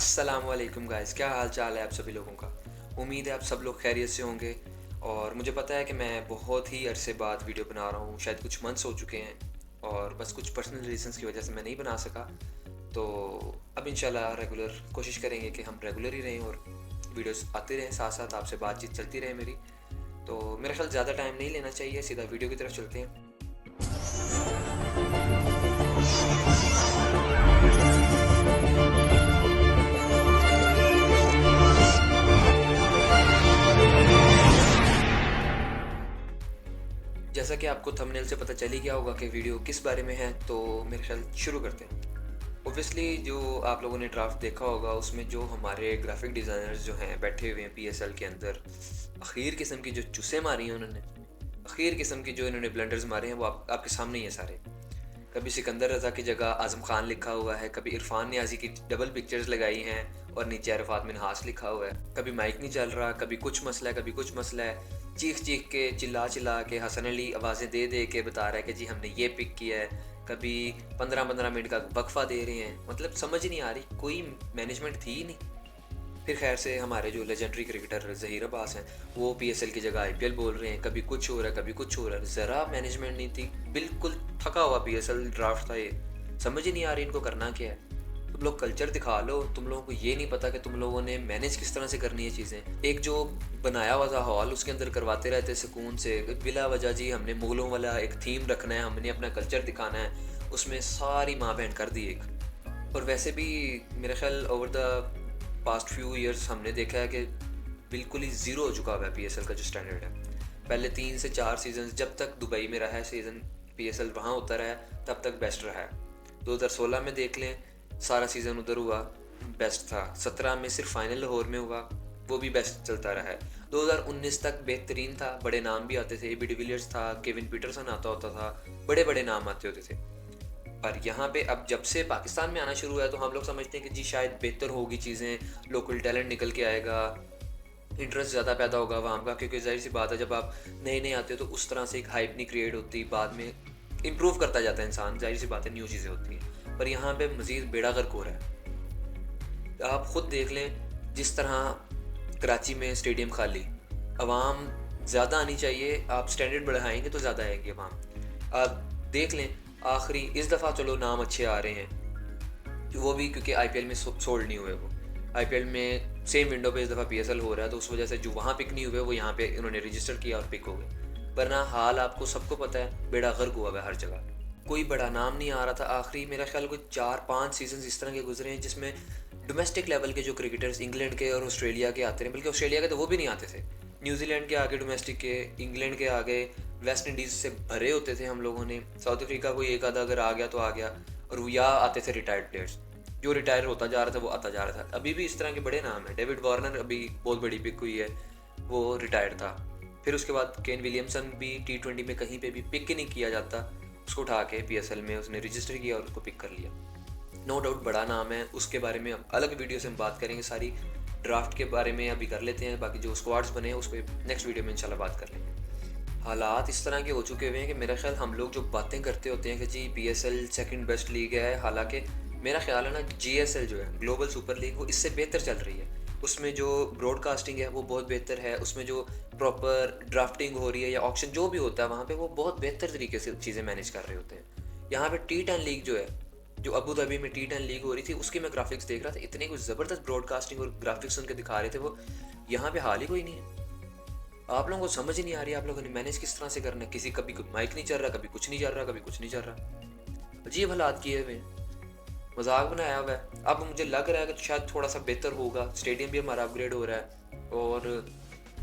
अस्सलाम वालेकुम गाइस, क्या हाल चाल है आप सभी लोगों का। उम्मीद है आप सब लोग खैरियत से होंगे। और मुझे पता है कि मैं बहुत ही अरसे बाद वीडियो बना रहा हूँ, शायद कुछ मंथ्स हो चुके हैं और बस कुछ पर्सनल रीजंस की वजह से मैं नहीं बना सका। तो अब इंशाल्लाह रेगुलर कोशिश करेंगे कि हम रेगुलर ही रहें और वीडियोस आते रहें, साथ साथ आपसे बातचीत चलती रहे मेरी। तो मेरा ख्याल ज़्यादा टाइम नहीं लेना चाहिए, सीधा वीडियो की तरफ चलते हैं। जैसा कि आपको थंबनेल से पता चल ही गया होगा कि वीडियो किस बारे में है, तो मेरे ख्याल शुरू करते हैं। ओबियसली जो आप लोगों ने ड्राफ्ट देखा होगा उसमें जो हमारे ग्राफिक डिज़ाइनर्स जो हैं बैठे हुए हैं पीएसएल के अंदर, अखीर किस्म की जो चुस्से मारी हैं उन्होंने, अखीर किस्म की जो इन्होंने ब्लंडर्स मारे हैं वो आपके सामने ही है सारे। कभी सिकंदर रज़ा की जगह आज़म खान लिखा हुआ है, कभी इरफान नियाज़ी की डबल पिक्चर्स लगाई हैं और नीचे अरफात मिन्हास लिखा हुआ है। कभी माइक नहीं चल रहा, कभी कुछ मसला है, कभी कुछ मसला है। चीख चीख के, चिल्ला चिल्ला के हसन अली आवाज़ें दे दे के बता रहा है कि जी हमने ये पिक किया है। कभी 15-15 मिनट का वक्फा दे रहे हैं, मतलब समझ नहीं आ रही, कोई मैनेजमेंट थी ही नहीं। फिर खैर से हमारे जो लेजेंडरी क्रिकेटर ज़हीर अब्बास हैं, वो पीएसएल की जगह आईपीएल बोल रहे हैं, कभी कुछ हो रहा है, कभी कुछ हो रहा है। ज़रा मैनेजमेंट नहीं थी, बिल्कुल थका हुआ पीएसएल ड्राफ्ट था ये। समझ ही नहीं आ रही इनको करना क्या है। तुम लोग कल्चर दिखा लो, तुम लोगों को ये नहीं पता कि तुम लोगों ने मैनेज किस तरह से करनी है चीज़ें। एक जो बनाया हुआ था हॉल, उसके अंदर करवाते रहते सुकून से, बिला वजह जी हमने मुगलों वाला एक थीम रखना है, हमने अपना कल्चर दिखाना है, उसमें सारी माँ बहन कर दी एक। और वैसे भी मेरा ख्याल over the past few years हमने देखा है कि बिल्कुल ही ज़ीरो हो चुका हुआ है पीएसएल का जो स्टैंडर्ड है। पहले 3 से 4 सीजन जब तक दुबई में रहा है सीज़न, पीएसएल वहाँ होता रहा है, तब तक बेस्ट रहा है। 2016 में देख लें, सारा सीज़न उधर हुआ, बेस्ट था। 17 में सिर्फ फाइनल लाहौर में हुआ, वो भी बेस्ट चलता रहा है। 2019 तक बेहतरीन था, बड़े नाम भी आते थे, एबी डिविलियर्स था, केविन पीटरसन आता होता था, बड़े बड़े नाम आते होते थे। पर यहाँ पे अब जब से पाकिस्तान में आना शुरू हुआ है तो हम लोग समझते हैं कि जी शायद बेहतर होगी चीज़ें, लोकल टैलेंट निकल के आएगा, इंटरेस्ट ज़्यादा पैदा होगा वहाँ का। क्योंकि जाहिर सी बात है, जब आप नए नए आते हो तो उस तरह से एक हाइप नहीं क्रिएट होती, बाद में इम्प्रूव करता जाता है इंसान, जाहिर सी बात है, न्यू चीज़ें होती हैं। पर यहाँ पे मज़ीद बेड़ा गर्क हो रहा है। आप ख़ुद देख लें, जिस तरह कराची में स्टेडियम खाली, आवाम ज़्यादा आनी चाहिए, आप स्टैंडर्ड बढ़ाएंगे तो ज़्यादा आएंगे आवाम। आप देख लें, आखिरी इस दफ़ा चलो नाम अच्छे आ रहे हैं, वो भी क्योंकि आईपीएल में सोल्ड नहीं हुए। वो आईपीएल में सेम विंडो पे इस दफ़ा पीएसएल हो रहा है, तो उस वजह से जो वहाँ पिक नहीं हुए वो यहाँ पे इन्होंने रजिस्टर किया और पिक हो गए। वरना हाल आपको सबको पता है, बेड़ा गर्क हुआ है हर जगह, कोई बड़ा नाम नहीं आ रहा था। आखिरी मेरा ख्याल कोई 4-5 सीजन इस तरह के गुजरे हैं जिसमें डोमेस्टिक लेवल के जो क्रिकेटर्स इंग्लैंड के और ऑस्ट्रेलिया के आते हैं, बल्कि ऑस्ट्रेलिया के तो वो भी नहीं आते थे, न्यूजीलैंड के आगे डोमेस्टिक के, इंग्लैंड के आगे, वेस्ट इंडीज़ से भरे होते थे हम लोगों ने। साउथ अफ्रीका कोई एक आधा अगर आ गया तो आ गया, और या आते थे रिटायर्ड प्लेयर्स, जो रिटायर होता जा रहा था वो आता जा रहा था। अभी भी इस तरह के बड़े नाम हैं, डेविड वार्नर अभी बहुत बड़ी पिक हुई है, वो रिटायर्ड था। फिर उसके बाद केन विलियमसन भी T20 में कहीं पे भी पिक ही नहीं किया जाता, उसको उठा के पीएसएल में उसने रजिस्टर किया और उसको पिक कर लिया। नो डाउट बड़ा नाम है, उसके बारे में हम अलग वीडियो से हम बात करेंगे। सारी ड्राफ्ट के बारे में अभी कर लेते हैं, बाकी जो स्क्वाड्स बने हैं उस पर नेक्स्ट वीडियो में इंशाल्लाह बात कर लेंगे। हालात इस तरह के हो चुके हुए हैं कि मेरा ख्याल हम लोग जो बातें करते होते हैं कि जी पीएसएल सेकंड बेस्ट लीग है, हालांकि मेरा ख्याल है ना, जीएसएल जो है ग्लोबल सुपर लीग, वो इससे बेहतर चल रही है। उसमें जो ब्रॉडकास्टिंग है वो बहुत बेहतर है, उसमें जो प्रॉपर ड्राफ्टिंग हो रही है या ऑक्शन जो भी होता है वहाँ पे, वो बहुत बेहतर तरीके से चीज़ें मैनेज कर रहे होते हैं। यहाँ पे T10 लीग जो है, जो अबू धाबी में T10 लीग हो रही थी, उसकी मैं ग्राफिक्स देख रहा था, इतने कुछ ज़बरदस्त ब्रॉडकास्टिंग और ग्राफिक्स उनके दिखा रहे थे, वो यहाँ पे हाल ही कोई नहीं है। आप लोगों को समझ ही नहीं आ रही आप लोगों ने मैनेज किस तरह से करना है। किसी कभी माइक नहीं चल रहा, कभी कुछ नहीं चल रहा, कभी कुछ नहीं चल रहा, अजीब हालात किए हुए हैं, मजाक बनाया हुआ है। अब मुझे लग रहा है कि शायद थोड़ा सा बेहतर होगा, स्टेडियम भी हमारा अपग्रेड हो रहा है और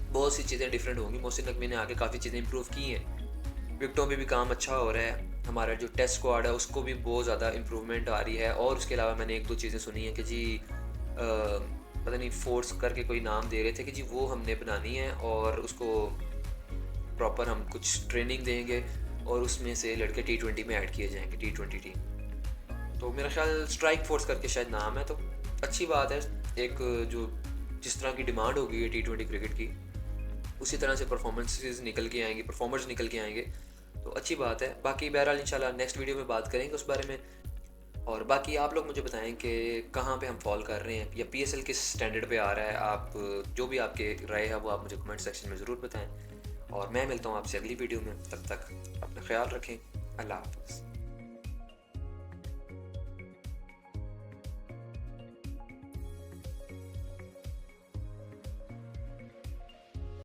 बहुत सी चीज़ें डिफरेंट होंगी। मोहसिन नकवी ने आगे काफ़ी चीज़ें इंप्रूव की हैं, विकेटों में भी काम अच्छा हो रहा है, हमारा जो टेस्ट स्क्वाड है उसको भी बहुत ज़्यादा इम्प्रूवमेंट आ रही है। और उसके अलावा मैंने एक दो चीज़ें सुनी हैं कि जी पता नहीं फोर्स करके कोई नाम दे रहे थे कि जी वो हमने बनानी है और उसको प्रॉपर हम कुछ ट्रेनिंग देंगे और उसमें से लड़के T20 में ऐड किए जाएंगे, T20 टीम। तो मेरा ख्याल स्ट्राइक फोर्स करके शायद नाम है, तो अच्छी बात है। एक जो जिस तरह की डिमांड होगी है T20 क्रिकेट की, उसी तरह से परफॉर्मेंसेस निकल के आएंगे, परफॉर्मर्स निकल के आएंगे, तो अच्छी बात है। बाकी बहरहाल इंशाल्लाह नेक्स्ट वीडियो में बात करेंगे उस बारे में। और बाकी आप लोग मुझे बताएं कि कहाँ पे हम फॉल कर रहे हैं या पीएसएल किस स्टैंडर्ड पे आ रहा है। आप जो भी आपके राय है वो आप मुझे कमेंट सेक्शन में ज़रूर बताएं। और मैं मिलता हूँ आपसे अगली वीडियो में, तब तक अपना ख्याल रखें। अल्लाह हाफ़िज़।